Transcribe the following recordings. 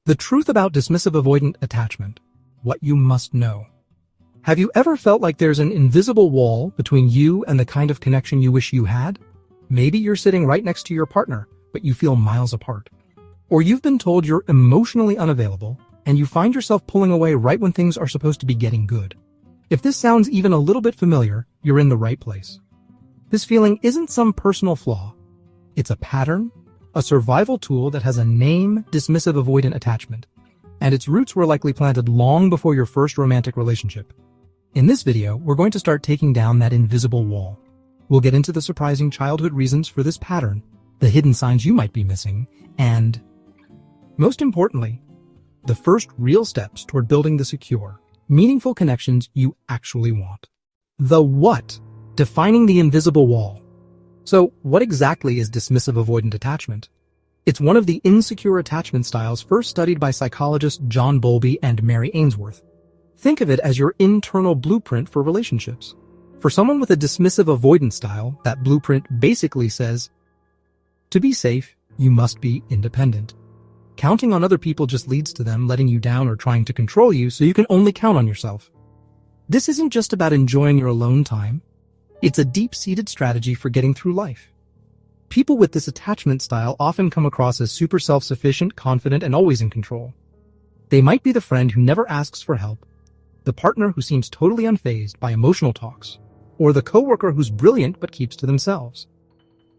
The truth about dismissive avoidant attachment. What you must know. Have you ever felt like there's an invisible wall between you and the kind of connection you wish you had? Maybe you're sitting right next to your partner, but you feel miles apart. Or you've been told you're emotionally unavailable, and you find yourself pulling away right when things are supposed to be getting good. If this sounds even a little bit familiar, you're in the right place. This feeling isn't some personal flaw. It's a pattern, a survival tool that has a name: dismissive avoidant attachment, and its roots were likely planted long before your first romantic relationship. In this video, we're going to start taking down that invisible wall. We'll get into the surprising childhood reasons for this pattern, the hidden signs you might be missing, and, most importantly, the first real steps toward building the secure, meaningful connections you actually want. The what? Defining the invisible wall. So, what exactly is dismissive avoidant attachment? It's one of the insecure attachment styles first studied by psychologists John Bowlby and Mary Ainsworth. Think of it as your internal blueprint for relationships. For someone with a dismissive avoidant style, that blueprint basically says, to be safe, you must be independent. Counting on other people just leads to them letting you down or trying to control you, so you can only count on yourself. This isn't just about enjoying your alone time. It's a deep-seated strategy for getting through life. People with this attachment style often come across as super self-sufficient, confident, and always in control. They might be the friend who never asks for help, the partner who seems totally unfazed by emotional talks, or the coworker who's brilliant but keeps to themselves.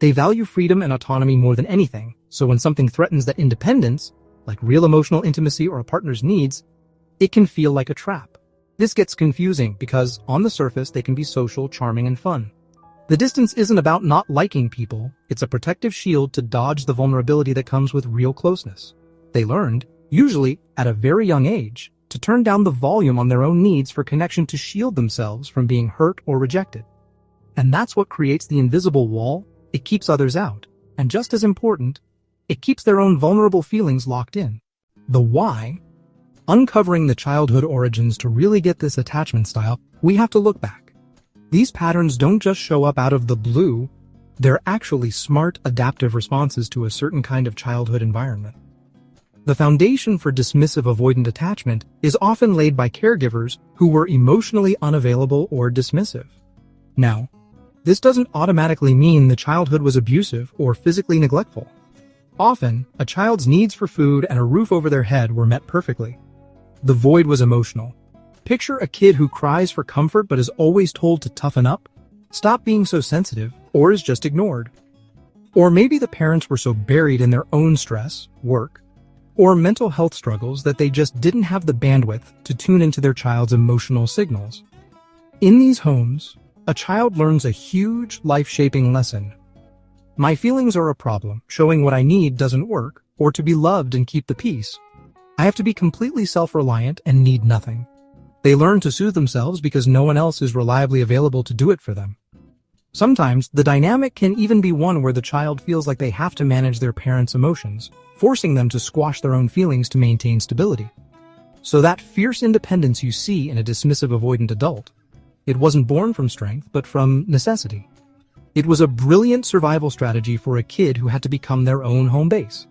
They value freedom and autonomy more than anything, so when something threatens that independence, like real emotional intimacy or a partner's needs, it can feel like a trap. This gets confusing because, on the surface, they can be social, charming, and fun. The distance isn't about not liking people, it's a protective shield to dodge the vulnerability that comes with real closeness. They learned, usually at a very young age, to turn down the volume on their own needs for connection to shield themselves from being hurt or rejected. And that's what creates the invisible wall. It keeps others out, and just as important, it keeps their own vulnerable feelings locked in. The why? Uncovering the childhood origins. To really get this attachment style, we have to look back. These patterns don't just show up out of the blue, they're actually smart, adaptive responses to a certain kind of childhood environment. The foundation for dismissive avoidant attachment is often laid by caregivers who were emotionally unavailable or dismissive. Now, this doesn't automatically mean the childhood was abusive or physically neglectful. Often, a child's needs for food and a roof over their head were met perfectly. The void was emotional. Picture a kid who cries for comfort but is always told to toughen up, stop being so sensitive, or is just ignored. Or maybe the parents were so buried in their own stress, work, or mental health struggles that they just didn't have the bandwidth to tune into their child's emotional signals. In these homes, a child learns a huge, life-shaping lesson. My feelings are a problem. Showing what I need doesn't work, or to be loved and keep the peace. I have to be completely self-reliant and need nothing. They learn to soothe themselves because no one else is reliably available to do it for them. Sometimes, the dynamic can even be one where the child feels like they have to manage their parents' emotions, forcing them to squash their own feelings to maintain stability. So that fierce independence you see in a dismissive avoidant adult, it wasn't born from strength, but from necessity. It was a brilliant survival strategy for a kid who had to become their own home base.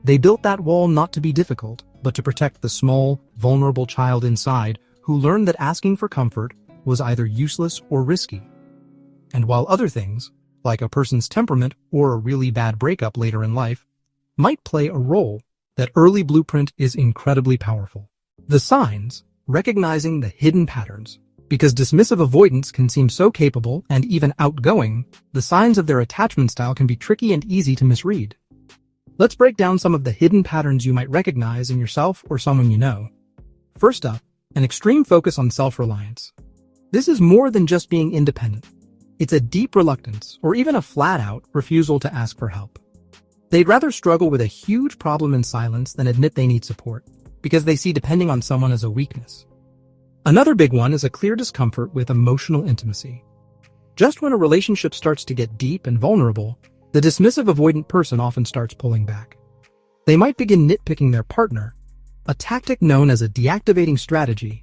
They built that wall not to be difficult, but to protect the small, vulnerable child inside who learned that asking for comfort was either useless or risky. And while other things, like a person's temperament or a really bad breakup later in life, might play a role, that early blueprint is incredibly powerful. The signs, recognizing the hidden patterns. Because dismissive avoidants can seem so capable and even outgoing, the signs of their attachment style can be tricky and easy to misread. Let's break down some of the hidden patterns you might recognize in yourself or someone you know. First up, an extreme focus on self-reliance. This is more than just being independent. It's a deep reluctance, or even a flat-out refusal to ask for help. They'd rather struggle with a huge problem in silence than admit they need support, because they see depending on someone as a weakness. Another big one is a clear discomfort with emotional intimacy. Just when a relationship starts to get deep and vulnerable, the dismissive avoidant person often starts pulling back. They might begin nitpicking their partner, a tactic known as a deactivating strategy,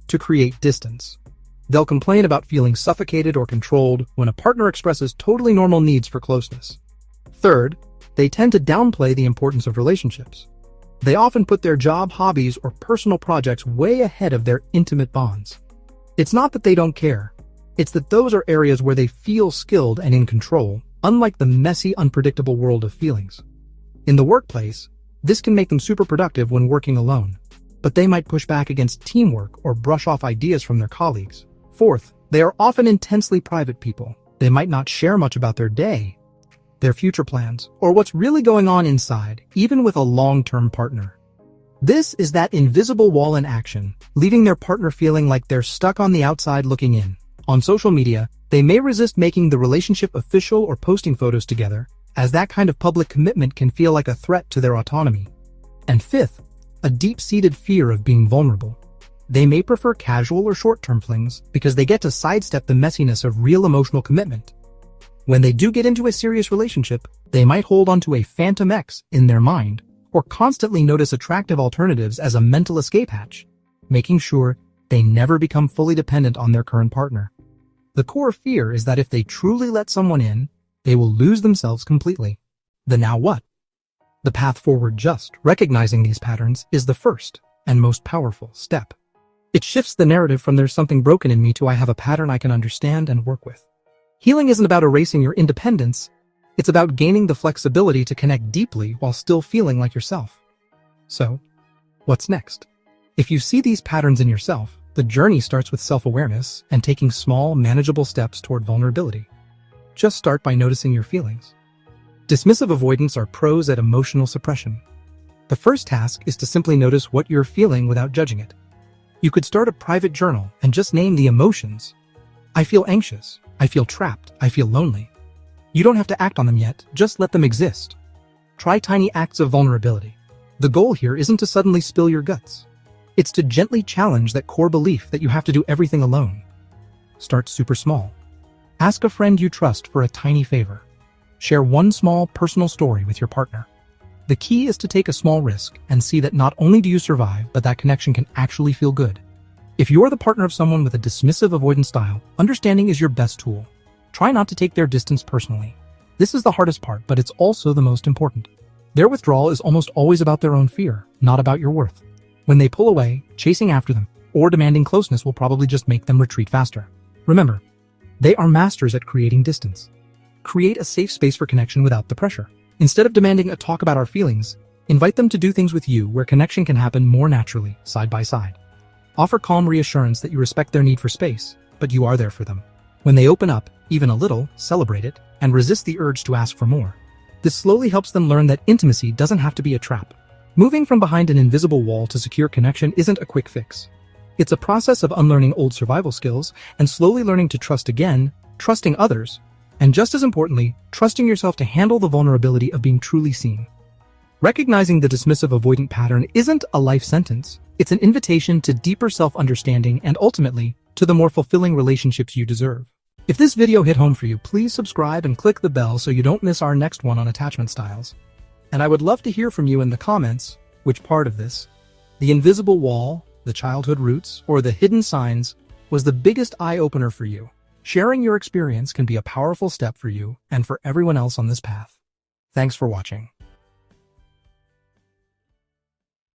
to create distance. They'll complain about feeling suffocated or controlled when a partner expresses totally normal needs for closeness. Third, they tend to downplay the importance of relationships. They often put their job, hobbies, or personal projects way ahead of their intimate bonds. It's not that they don't care. It's that those are areas where they feel skilled and in control, unlike the messy, unpredictable world of feelings. In the workplace, this can make them super productive when working alone, but they might push back against teamwork or brush off ideas from their colleagues. Fourth, they are often intensely private people. They might not share much about their day, their future plans, or what's really going on inside, even with a long-term partner. This is that invisible wall in action, leaving their partner feeling like they're stuck on the outside looking in. On social media, they may resist making the relationship official or posting photos together, as that kind of public commitment can feel like a threat to their autonomy. And fifth, a deep-seated fear of being vulnerable. They may prefer casual or short-term flings because they get to sidestep the messiness of real emotional commitment. When they do get into a serious relationship, they might hold onto a phantom ex in their mind, or constantly notice attractive alternatives as a mental escape hatch, making sure they never become fully dependent on their current partner. The core fear is that if they truly let someone in, they will lose themselves completely. The now what? The path forward. Just recognizing these patterns is the first and most powerful step. It shifts the narrative from "there's something broken in me" to "I have a pattern I can understand and work with." Healing isn't about erasing your independence. It's about gaining the flexibility to connect deeply while still feeling like yourself. So, what's next? If you see these patterns in yourself, the journey starts with self-awareness and taking small, manageable steps toward vulnerability. Just start by noticing your feelings. Dismissive avoidants are pros at emotional suppression. The first task is to simply notice what you're feeling without judging it. You could start a private journal and just name the emotions. I feel anxious. I feel trapped. I feel lonely. You don't have to act on them yet, just let them exist. Try tiny acts of vulnerability. The goal here isn't to suddenly spill your guts. It's to gently challenge that core belief that you have to do everything alone. Start super small. Ask a friend you trust for a tiny favor. Share one small personal story with your partner. The key is to take a small risk and see that not only do you survive, but that connection can actually feel good. If you're the partner of someone with a dismissive avoidant style, understanding is your best tool. Try not to take their distance personally. This is the hardest part, but it's also the most important. Their withdrawal is almost always about their own fear, not about your worth. When they pull away, chasing after them, or demanding closeness will probably just make them retreat faster. Remember, they are masters at creating distance. Create a safe space for connection without the pressure. Instead of demanding a talk about our feelings, invite them to do things with you where connection can happen more naturally, side by side. Offer calm reassurance that you respect their need for space, but you are there for them. When they open up, even a little, celebrate it, and resist the urge to ask for more. This slowly helps them learn that intimacy doesn't have to be a trap. Moving from behind an invisible wall to secure connection isn't a quick fix. It's a process of unlearning old survival skills and slowly learning to trust again, trusting others, and just as importantly, trusting yourself to handle the vulnerability of being truly seen. Recognizing the dismissive avoidant pattern isn't a life sentence. It's an invitation to deeper self-understanding and ultimately, to the more fulfilling relationships you deserve. If this video hit home for you, please subscribe and click the bell so you don't miss our next one on attachment styles. And I would love to hear from you in the comments, which part of this, the invisible wall, the childhood roots, or the hidden signs, was the biggest eye-opener for you. Sharing your experience can be a powerful step for you and for everyone else on this path. Thanks for watching.